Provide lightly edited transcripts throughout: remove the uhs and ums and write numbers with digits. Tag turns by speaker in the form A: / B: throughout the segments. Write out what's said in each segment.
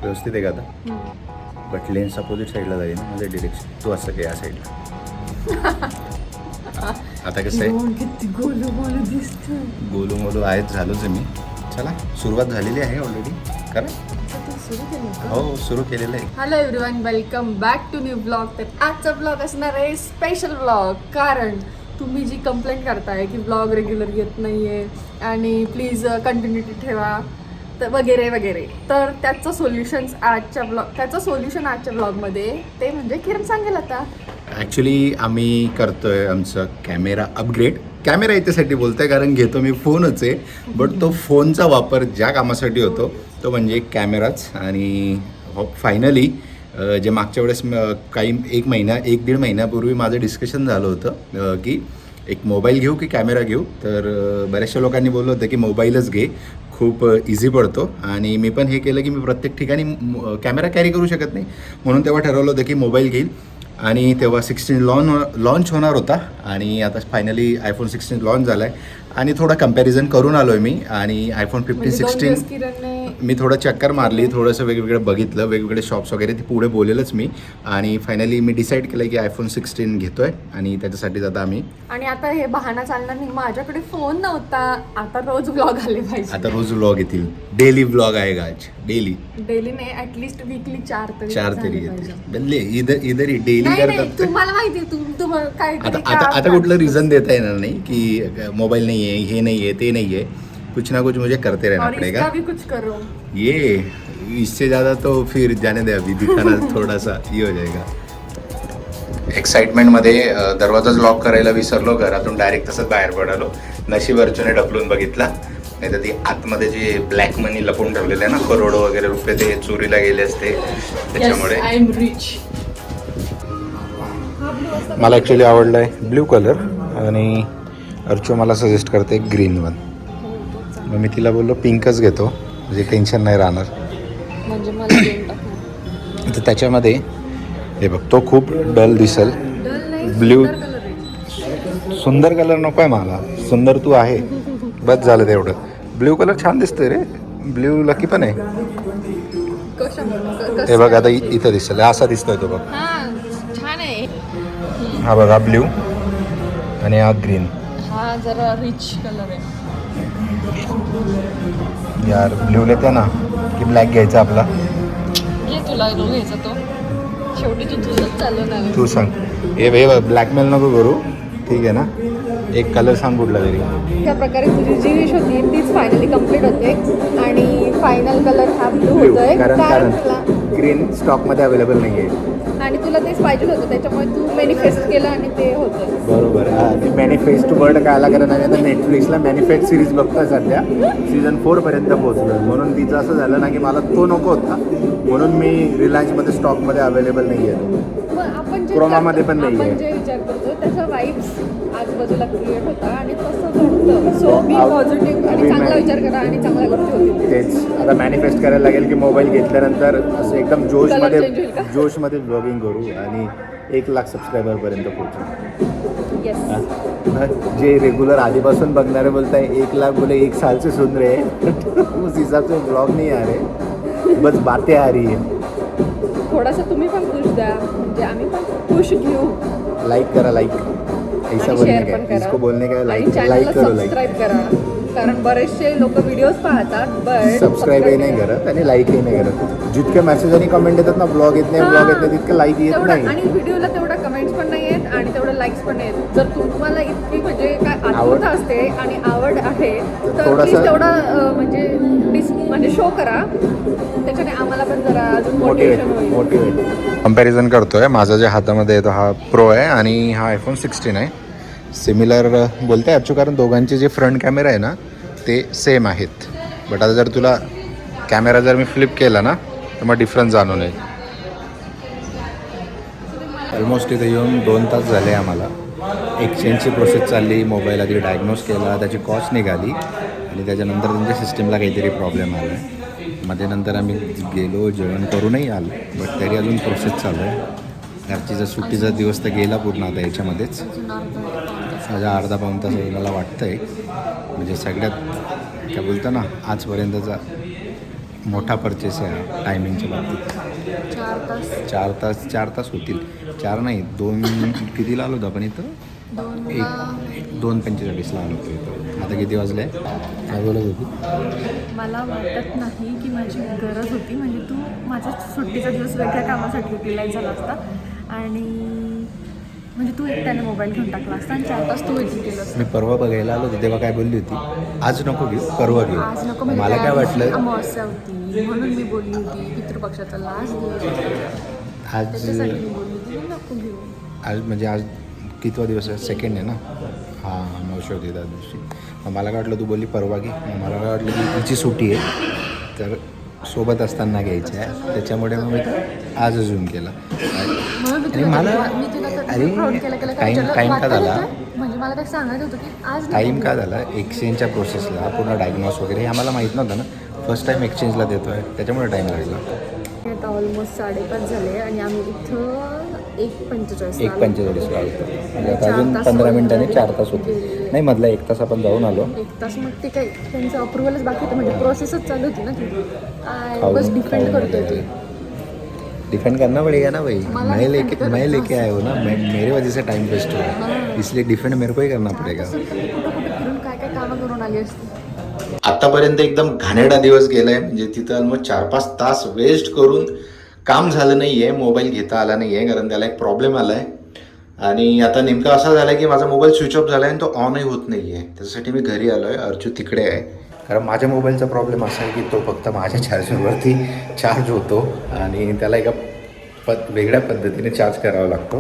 A: व्यवस्थित आहे का आता? बट लेन्स अपोजिट साईडला जाईल म्हणजे डिरेक्शन तू असं काय या साईडला. आता कसं आहे
B: किती गोलू गोलू दिसतो.
A: गोलू मोलू आहेच झालोच आहे मी. चला सुरुवात झालेली आहे ऑलरेडी. करा. हो सुरू केलेलं आहे.
B: Hello everyone, welcome back to new blog. तर आजचा ब्लॉग असणार आहे स्पेशल ब्लॉग, कारण तुम्ही जी कंप्लेंट करताय की ब्लॉग रेग्युलर येत नाहीये आणि प्लीज कंटिन्युटी ठेवा तर वगैरे वगैरे, तर त्याचं सोल्युशन आजच्या ब्लॉगमध्ये ते म्हणजे किरण सांगेल आता.
A: ॲक्च्युली आम्ही करतोय आमचं कॅमेरा अपग्रेड. कॅमेरा याच्यासाठी बोलतोय कारण घेतो मी फोनच आहे, बट तो फोनचा वापर ज्या कामासाठी होतो तो म्हणजे कॅमेराच. आणि फायनली जे मागच्या वेळेस काही एक दीड महिन्यापूर्वी माझं डिस्कशन झालं होतं की एक मोबाईल घेऊ की कॅमेरा घेऊ. तर बऱ्याचशा लोकांनी बोललं होतं की मोबाईलच घे, खूप इझी पडतो. आणि मी पण हे केलं की मी प्रत्येक ठिकाणी कॅमेरा कॅरी करू शकत नाही, म्हणून तेव्हा ठरवलं होतं की मोबाईल घेईल. आणि तेव्हा 16 लॉन्च होणार होता आणि आता फायनली आयफोन 16 लॉन्च झाला आहे. आणि थोडं कम्पॅरिझन करून आलो आहे मी. आणि आयफोन 15 16 मी थोडं चक्कर मारली, थोडंसं वेगवेगळं बघितलं, वेगवेगळे शॉप्स वगैरे ते पुढे बोलेलच मी. आणि फायनली मी डिसाईड केलं की आयफोन 16 घेतो आहे आणि त्याच्यासाठीच आता आम्ही.
B: आणि आता हे बहाणा चालणार नाही, माझ्याकडे फोन नव्हता, आता रोज ब्लॉग आले पाहिजे.
A: आता रोज व्लॉग येतील, डेली व्लॉग आहे आज. डेली
B: नाही, ॲटलिस्ट वीकली 4 तरी
A: येतील. बनले इधर डेली करतात.
B: तुम्हाला माहिती तुम्हाला काय
A: आता कुठलं रिझन देता येणार नाही की मोबाईल नाही आहे, हे नाही आहे, ते नाही आहे. कुछ ना कुछ मुझे करते रहना पड़ेगा.
B: भी कुछ करो.
A: ये इससे ज़्यादा तो फिर जाने दे, अभी दिखाना थोड़ा सा ये हो जाएगा. एक्साइटमेंटमध्ये दरवाजाच लॉक करायला विसरलो, घरातून डायरेक्ट तसंच बाहेर पडालो. नशीब अर्जुने ढकलून बघितला, नाही तर ती आतमध्ये जे ब्लॅक मनी लपवून ठेवलेलं आहे ना, करोडो वगैरे रुपये, ते चोरीला गेले असते. त्याच्यामुळे
B: आय एम रिच.
A: मला ॲक्च्युली आवडला आहे ब्ल्यू कलर आणि अर्चू मला सजेस्ट करते ग्रीन वन. मग मी तिला बोललो पिंकच घेतो म्हणजे टेन्शन नाही राहणार.
B: म्हणजे मला देऊन टाक.
A: तर त्याच्यामध्ये हे बघ, तो खूप डल दिसेल. ब्ल्यू सुंदर कलर नको आहे मला, सुंदर तू आहे बस झालं तेवढं. ब्ल्यू कलर छान दिसतोय रे, ब्ल्यू लकी पण आहे. हे बघ आता इथं दिसेल, असा दिसतोय तो बघ.
B: छान आहे.
A: हा बघा ब्ल्यू आणि हा ग्रीन.
B: हा जरा रिच कलर आहे
A: यार. ब्ल्यू लेते ना की ब्लॅक घ्यायचा आपला?
B: घे, तुला घ्यायचा तो. शेवटी तुझंच चालवणार.
A: तू सांग. हे ब्लॅकमेल नको करू, ठीक आहे ना? एक कलर सांग कुठला तरी.
B: त्या प्रकारे तुझी जी विश होती तीच फायनली कम्प्लीट होते आणि फायनल कलर हा ब्लू होतोय.
A: कारण ग्रीन स्टॉकमध्ये अवेलेबल नाही आहे
B: आणि तुला तेच पाहिजे होतं, त्याच्यामुळे तू मॅनिफेस्ट केलं आणि ते होतं.
A: बरोबर. मी मॅनिफेस्ट वर्ड काय आला कारण नाही तर नेटफ्लिक्सला मॅनिफेस्ट सिरीज बघतोय सध्या, सीझन 4 पर्यंत पोहोचलो. म्हणून तिचं असं झालं ना की मला तो नको होता, म्हणून मी रिलायन्समध्ये स्टॉकमध्ये अवेलेबल नाही आहे.
B: आपण
A: क्रोमामध्ये पण नाही आहे.
B: जे विचार करतो त्याचा वाईब्स आजूबाजूला क्रिएट होता आणि तसं घडतं. सो बी पॉझिटिव्ह आणि चांगला विचार करा आणि चांगल्या गोष्टी होतील.
A: तेच आता मॅनिफेस्ट करायला लागेल की मोबाईल घेतल्यानंतर असं एकदम जोशमध्ये ब्लॉगिंग करू आणि 1 लाख सबस्क्रायबरपर्यंत पोहोचू.
B: येस.
A: जे रेगुलर आधीपासून बघणारे बोलत आहे 1 लाख बोले 1 साल से सुन रहे उस हिसाब से ब्लॉग नहीं आ रहे, बस बातें आ रही है.
B: थोडासा तुम्ही पण खुश द्या, म्हणजे आम्ही पण खुश घेऊ.
A: लाईक करा, लाईक ऐसा बोलने का, इसको बोलने का लाईक करो,
B: सबस्क्राईब करा. कारण बरेचसे लोक व्हिडिओज पाहतात बट
A: सबस्क्राईबही नाही करत आणि लाईकही नाही करत. जितके मेसेज आणि कमेंट येतात ना, ब्लॉग येत नाही तितकं लाईक येत नाही.
B: आणि व्हिडिओला तेवढा कमेंट्स पण नाही आहेत आणि तेवढं लाईक्स पण नाही आहेत. जर तुम्हाला इतकी म्हणजे काय आवड असते आणि आवड आहे तर प्लीज तेवढा म्हणजे शो करा, त्याच्याने आम्हाला पण जरा अजून मोटिवेशन.
A: कंपॅरिझन करतोय. माझा जे हातामध्ये आहे तो हा प्रो आहे आणि हा आयफोन 16 आहे. सिमिलर बोलते ॲक्च्यू, कारण दोघांचे जे फ्रंट कॅमेरा आहे ना ते सेम आहेत. बट आता जर तुला कॅमेरा जर मी फ्लिप केला ना तर मग डिफरन्स जाणून येईल. ऑलमोस्ट इथे येऊन 2 तास झाले आम्हाला. एक्सचेंजची प्रोसेस चालली, मोबाईल आधी डायग्नोज केला, त्याची कॉस्ट निघाली आणि त्याच्यानंतर त्यांच्या सिस्टीमला काहीतरी प्रॉब्लेम आला आहे. मध्ये नंतर आम्ही गेलो, जेवण करूनही आलो, बट तरी अजून प्रोसेस चालू आहे. घरचीचा सुट्टीचा दिवस तर गेला पूर्ण आता याच्यामध्येच. माझा अर्धा पाऊण तास मला वाटतं आहे म्हणजे सगळ्यात काय बोलतं ना आजपर्यंतचा मोठा परचेस आहे टायमिंगच्या बाबतीत.
B: 4 तास
A: 4 तास होतील. 4 नाही 2 कितीला आलो होतो आपण इथं? 2:45ला आलो होतो इथं. आता किती वाजले? काय बोलत होती?
B: मला वाटत नाही की माझी गरज होती, म्हणजे तू माझ्या सुट्टीचा दिवस वेगळ्या कामासाठी युटिलाइज झाला असता आणि म्हणजे तू एकट्याने मोबाईल घेऊन टाकला असता आणि 4 तास तू वेटिंग केलं असतं.
A: मी परवा बघायला आलो होतो तेव्हा काय बोलली होती? आज नको घेऊ, परवा घेऊ.
B: आज नको, म्हणजे
A: मला काय वाटलं
B: अमावस्या होती म्हणून मी बोलली होती, पितृपक्षाचा लास्ट दिवस होता
A: आज
B: त्याच्यासाठी मी बोलली होती की नको घेऊ.
A: आज म्हणजे आज कितवा दिवस आहे? 2nd आहे ना? हां अमावस्या होती त्या दिवशी. मग मला काय वाटलं तू बोलली परवा घे. मग मला काय वाटलं की तिची सुट्टी आहे तर सोबत असताना घ्यायची आहे, त्याच्यामुळे मग मी आज अजून केला. आणि मला अरे टाईम का झाला?
B: म्हणजे मला काय सांगायचं होतं की आज
A: टाईम का झाला? एक्सचेंजच्या प्रोसेसला पूर्ण डायग्नॉस वगैरे हे आम्हाला माहीत नव्हतं ना. फर्स्ट टाईम एक्सचेंजला देतो आहे त्याच्यामुळे टाईम लागला.
B: आता ऑलमोस्ट 5:30 झाले आणि आम्ही इथं 1:45
A: 1:45ला आलो. म्हणजे आता अजून 15 मिनिटांनी 4 तास होते. नाही मधला 1 तास आपण जाऊन आलो.
B: 1 तास मग ते काही त्यांचं अप्रुव्हलच बाकी होतं, म्हणजे प्रोसेसच चालू होती ना ती. काय बस डिपेंड करतोय ती.
A: डिफेंड करना पड़ेगा ना भाई. मैं लेके आया हूँ ना, मेरे वजह से टाइम वेस्ट हुआ, इसलिए डिफेंड मेरे को ही करना पड़ेगा.
B: फिरून काय काय कामं करून आली असती.
A: आतापर्यंत एकदम घाणेरडा दिवस गेलाय. म्हणजे तिथं ऑलमोस्ट 4-5 तास वेस्ट करून काम झालं नाही आहे. मोबाईल घेता आला नाही आहे कारण त्याला एक प्रॉब्लेम आला आहे. आणि आता नेमकं असं झालं की माझा मोबाईल स्विच ऑफ झाला आहे आणि तो ऑनही होत नाही आहे. त्याच्यासाठी मी घरी आलो आहे. अर्चू तिकडे आहे. कारण माझ्या मोबाईलचा प्रॉब्लेम असा आहे की तो फक्त माझ्या चार्जरवरती चार्ज होतो आणि त्याला एका वेगळ्या पद्धतीने चार्ज करावा लागतो.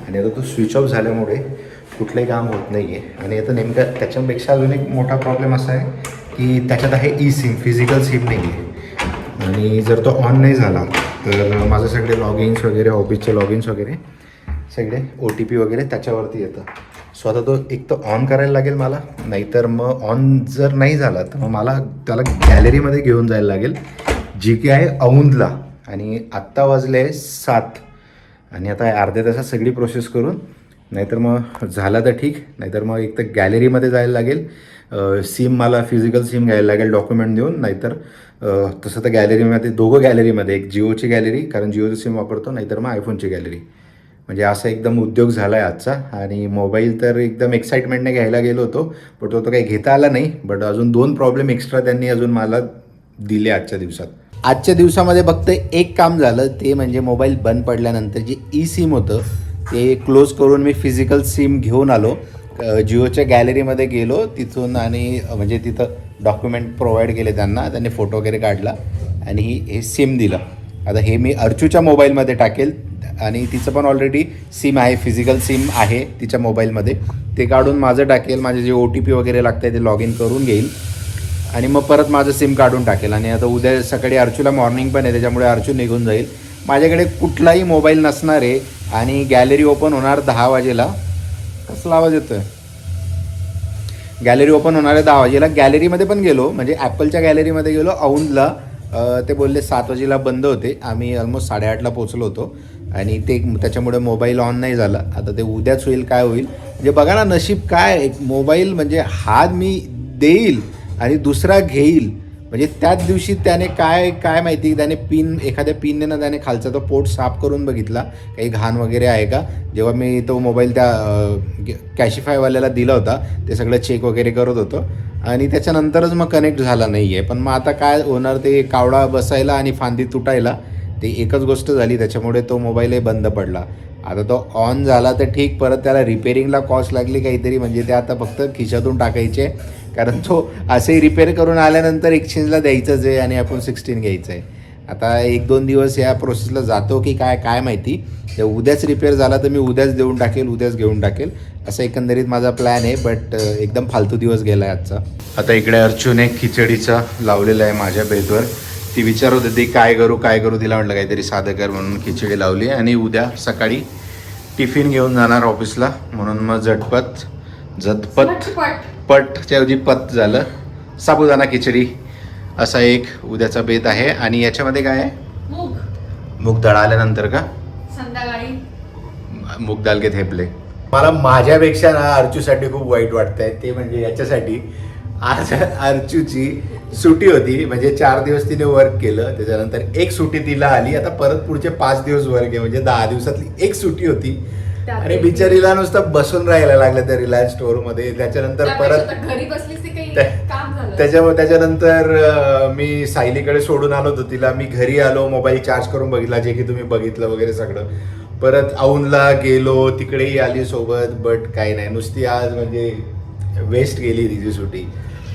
A: आणि आता तो स्विच ऑफ झाल्यामुळे कुठलंही काम होत नाही आहे. आणि आता नेमकं त्याच्यापेक्षा अजून एक मोठा प्रॉब्लेम असा आहे की त्याच्यात आहे सिम, फिजिकल सिम नाही आहे. आणि जर तो ऑन नाही झाला तर माझं सगळे लॉगिन्स वगैरे, ऑफिसचे लॉगिन्स वगैरे सगळे OTP वगैरे त्याच्यावरती येतं. सो आता तो एक तर ऑन करायला लागेल मला, नाहीतर मग ऑन जर नाही झाला तर मग मला त्याला गॅलरीमध्ये घेऊन जायला लागेल, जी की आहे औंधला. आणि आत्ता वाजले 7 आणि आता अर्ध्या तासात सगळी प्रोसेस करून, नाहीतर मग झालं तर ठीक, नाहीतर मग एक तर गॅलरीमध्ये जायला लागेल. सिम मला फिजिकल सिम घ्यायला लागेल डॉक्युमेंट देऊन. नाहीतर तसं तर गॅलरीमध्ये दोघं गॅलरीमध्ये, एक जिओची गॅलरी कारण जिओचं सिम वापरतो, नाहीतर मग आयफोनची गॅलरी. म्हणजे असा एकदम उद्योग झाला आहे आजचा. आणि मोबाईल तर एकदम एक्साइटमेंटने घ्यायला गेलो होतो पण तो काही घेता आला नाही. बट अजून 2 प्रॉब्लेम एक्स्ट्रा त्यांनी अजून मला दिले आजच्या दिवसात. आजच्या दिवसामध्ये फक्त एक काम झालं, ते म्हणजे मोबाईल बंद पडल्यानंतर जे सिम होतं ते क्लोज करून मी फिजिकल सिम घेऊन आलो. जिओच्या गॅलरीमध्ये गेलो तिथून आणि म्हणजे तिथं डॉक्युमेंट प्रोव्हाइड केले त्यांना, त्यांनी फोटो वगैरे काढला आणि हे सिम दिलं. आता हे मी अर्चूच्या मोबाईलमध्ये टाकेल आणि तिचं पण ऑलरेडी सिम आहे, फिजिकल सिम आहे तिच्या मोबाईलमध्ये. ते काढून माझं टाकेल, माझे जे OTP वगैरे लागतं ते लॉग इन करून घेईल आणि मग परत माझं सिम काढून टाकेल. आणि आता उद्या सकाळी अर्चूला मॉर्निंग पण आहे त्याच्यामुळे अर्चू निघून जाईल. माझ्याकडे कुठलाही मोबाईल नसणार आहे आणि गॅलरी ओपन होणार 10 वाजेला. कसला आवाज येतोय? गॅलरी ओपन होणार आहे 10 वाजेला. गॅलरीमध्ये पण गेलो, म्हणजे ॲपलच्या गॅलरीमध्ये गेलो औंधला. ते बोलले 7 वाजेला बंद होते. आम्ही ऑलमोस्ट 8:30ला पोचलो होतो आणि त्याच्यामुळे मोबाईल ऑन नाही झाला. आता ते उद्याच होईल, काय होईल म्हणजे बघा ना नशीब काय. एक मोबाईल म्हणजे हा मी देईल आणि दुसरा घेईल, म्हणजे त्याच दिवशी त्याने काय माहिती, त्याने एखाद्या पिनने ना त्याने खालचा तो पोर्ट साफ करून बघितला काही घाण वगैरे आहे का. जेव्हा मी तो मोबाईल त्या कॅशिफायवाल्याला दिला होता ते सगळं चेक वगैरे करत होतो आणि त्याच्यानंतरच मग कनेक्ट झाला नाही आहे. पण मग आता काय होणार, ते कावडा बसायला आणि फांदी तुटायला, ते एकच गोष्ट झाली. त्याच्यामुळे तो मोबाईलही बंद पडला. आता तो ऑन झाला तर ठीक, परत त्याला रिपेअरिंगला कॉस्ट लागली काहीतरी, म्हणजे ते आता फक्त खिशातून टाकायचे कारण तो असेही रिपेअर करून आल्यानंतर एक्सचेंजला द्यायचंच आहे आणि आपण 16 घ्यायचं आहे. आता 1-2 दिवस या प्रोसेसला जातो की काय माहिती. जर उद्याच रिपेअर झाला तर मी उद्याच देऊन टाकेल, उद्याच घेऊन टाकेल, असं एकंदरीत माझा प्लॅन आहे. बट एकदम फालतू दिवस गेला आहे आजचा. आता इकडे अर्चूने खिचडीचा लावलेला आहे माझ्या बेडवर. ती विचारत होती काय करू, तिला म्हटलं काहीतरी साधं कर म्हणून खिचडी लावली. आणि उद्या सकाळी टिफिन घेऊन जाणार ऑफिसला म्हणून मग झटपटच्या ऐवजी पत झालं साबुदाणा खिचडी असा एक उद्याचा बेत आहे. आणि याच्यामध्ये काय आहे? मूग डाळ आल्यानंतर का
B: संध्याकाळी
A: मूग दाल के थेपले. मला माझ्यापेक्षा ना अर्चूसाठी खूप वाईट वाटतंय. ते म्हणजे याच्यासाठी आज अर्चूची सुट्टी होती, म्हणजे 4 दिवस तिने वर्क केलं, त्याच्यानंतर एक सुट्टी तिला आली, आता परत पुढचे 5 दिवस वर्क आहे, म्हणजे 10 दिवसातली एक सुट्टी होती. आणि बिचारीला नुसतं बसून राहायला लागलं त्या रिलायन्स स्टोअर मध्ये. त्याच्यानंतर परत
B: घरी बसलीस ते काही काम झालं.
A: त्याच्यानंतर मी सायलीकडे सोडून आलो होतो तिला. मी घरी आलो, मोबाईल चार्ज करून बघितला, जे की तुम्ही बघितलं वगैरे सगळं. परत औंधला गेलो, तिकडेही आली सोबत. बट काही नाही, नुसती आज म्हणजे वेस्ट गेली तिची सुट्टी.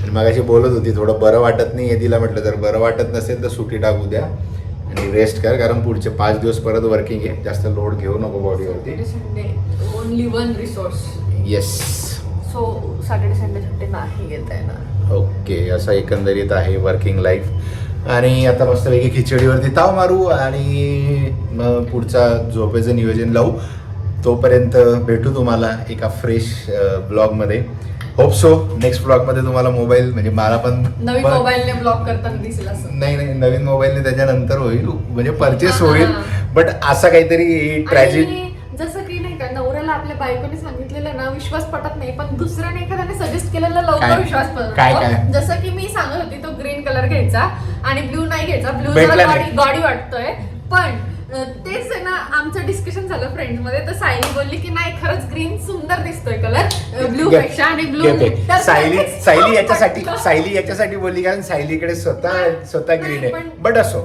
A: आणि मगाशी बोलत होती थोडं बरं वाटत नाही आहे तिला. म्हटलं जर बरं वाटत नसेल तर सुट्टी टाकू द्या आणि रेस्ट कर, कारण पुढचे 5 दिवस परत वर्किंग आहे. जास्त लोड घेऊ नको बॉडीवरती.
B: Sunday only one resource.
A: Yes.
B: So Saturday Sunday सुट्टी नाही घेता येणार.
A: ओके, असं एकंदरीत आहे वर्किंग लाईफ. आणि आता मस्तपैकी खिचडीवरती ताव मारू आणि मग पुढचा झोपेचं नियोजन लावू. तोपर्यंत भेटू तुम्हाला एका फ्रेश ब्लॉगमध्ये. होप सो नेक्स्ट ब्लॉगमध्ये तुम्हाला मोबाईल, म्हणजे मला पण
B: नवीन मोबाईलने ब्लॉग करताना दिसेल असं.
A: नाही, नवीन मोबाईलने त्याच्यानंतर होईल, म्हणजे परचेस होईल. बट असा काहीतरी ट्रॅजिक,
B: जसं की नाही का, नवऱ्याला आपल्या बायकोने सांगितलेलं ना विश्वास पटत नाही, पण दुसऱ्याने एखाद्याने सजेस्ट केलेलं लवकर विश्वास पटतो.
A: काय
B: जसं की मी सांगत होती तो ग्रीन कलर घ्यायचा आणि ब्ल्यू नाही घ्यायचा. ब्ल्यू
A: भेटला नाही.
B: गॉडी वाटतोय. पण तेच आहे ना, आमचं डिस्कशन झालं फ्रेंड्स मध्ये, तर सायली बोलली की नाही खरंच ग्रीन सुंदर दिसतोय कलर ब्ल्यू पेक्षा. आणि ब्ल्यू
A: सायली याच्यासाठी बोलली, कारण सायलीकडे स्वतः ग्रीन आहे. बट असो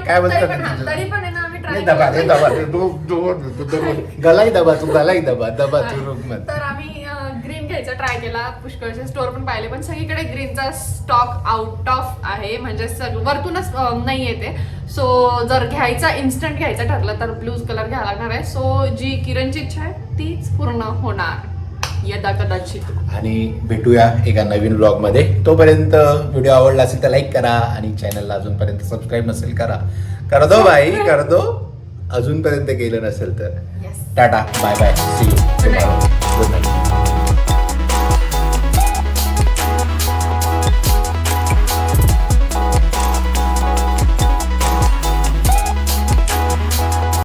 A: काय बोलतात,
B: तरी पण आहे ना आम्ही ट्राय
A: गलाई दबा तू रुकमत.
B: तर आम्ही ग्रीन घ्यायचा ट्राय केला, पुष्कळचे स्टोर पण पाहिले, पण सगळीकडे ग्रीनचा स्टॉक आउट ऑफ आहे, म्हणजे वरतूनच नाही येते. सो जर घ्यायचा इन्स्टंट घ्यायचा ठरलं तर ब्लूज कलर घ्यायला लागणार आहे. सो जी किरणची इच्छा आहे तीच पूर्ण होणार यदा कदाचित. आणि
A: भेटूया एका नवीन ब्लॉग मध्ये. तोपर्यंत व्हिडिओ आवडला असेल तर लाईक करा आणि चॅनलला अजूनपर्यंत सबस्क्राईब नसेल कर दो भाई, कर दो. अजूनपर्यंत केलं नसेल तर tata, bye bye, see you.